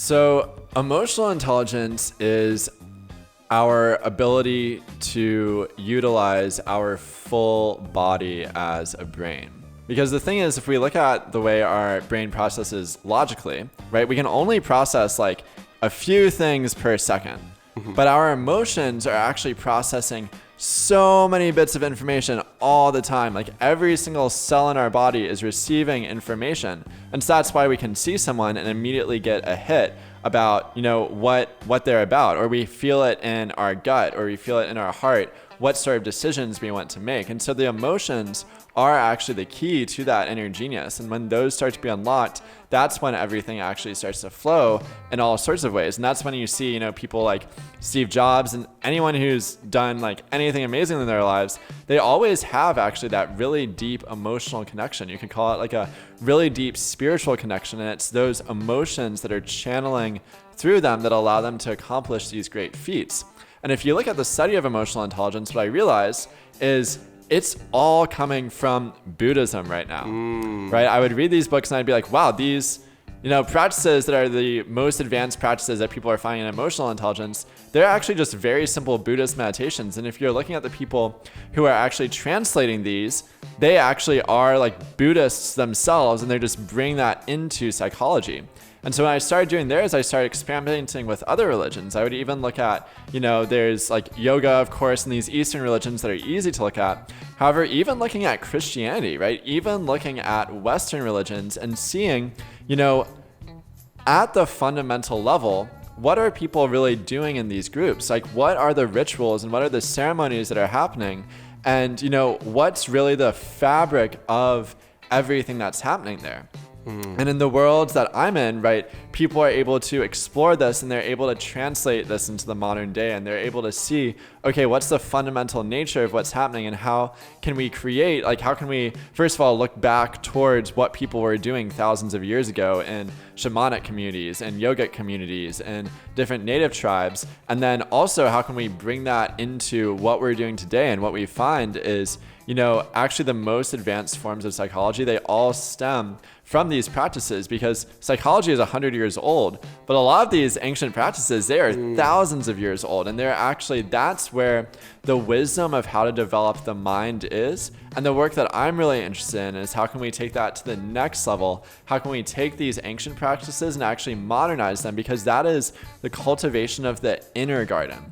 So, emotional intelligence is our ability to utilize our full body as a brain. Because the thing is, if we look at the way our brain processes logically, right, we can only process like a few things per second. But our emotions are actually processing so many bits of information all the time. Like every single cell in our body is receiving information. And so that's why we can see someone and immediately get a hit about, what they're about, or we feel it in our gut, or we feel it in our heart, what sort of decisions we want to make. And so the emotions are actually the key to that inner genius. And when those start to be unlocked, that's when everything actually starts to flow in all sorts of ways. And that's when you see, people like Steve Jobs and anyone who's done like anything amazing in their lives, they always have actually that really deep emotional connection. You can call it like a really deep spiritual connection. And it's those emotions that are channeling through them that allow them to accomplish these great feats. And if you look at the study of emotional intelligence, what I realize is it's all coming from Buddhism right now, right? I would read these books and I'd be like, wow, these, practices that are the most advanced practices that people are finding in emotional intelligence, they're actually just very simple Buddhist meditations. And if you're looking at the people who are actually translating these, they actually are like Buddhists themselves, and they're just bringing that into psychology. And so when I started doing theirs, I started experimenting with other religions. I would even look at, there's like yoga, of course, and these Eastern religions that are easy to look at. However, even looking at Christianity, right? Even looking at Western religions and seeing, at the fundamental level, what are people really doing in these groups? Like, what are the rituals and what are the ceremonies that are happening? And, what's really the fabric of everything that's happening there? And in the worlds that I'm in, right, people are able to explore this and they're able to translate this into the modern day, and they're able to see, okay, what's the fundamental nature of what's happening, and how can we create, like, how can we, first of all, look back towards what people were doing thousands of years ago in shamanic communities and yogic communities and different native tribes, and then also how can we bring that into what we're doing today. And what we find is, actually the most advanced forms of psychology, they all stem from these practices, because psychology is 100 years old, but a lot of these ancient practices, they are thousands of years old. And they're actually, that's where the wisdom of how to develop the mind is. And the work that I'm really interested in is how can we take that to the next level? How can we take these ancient practices and actually modernize them? Because that is the cultivation of the inner garden.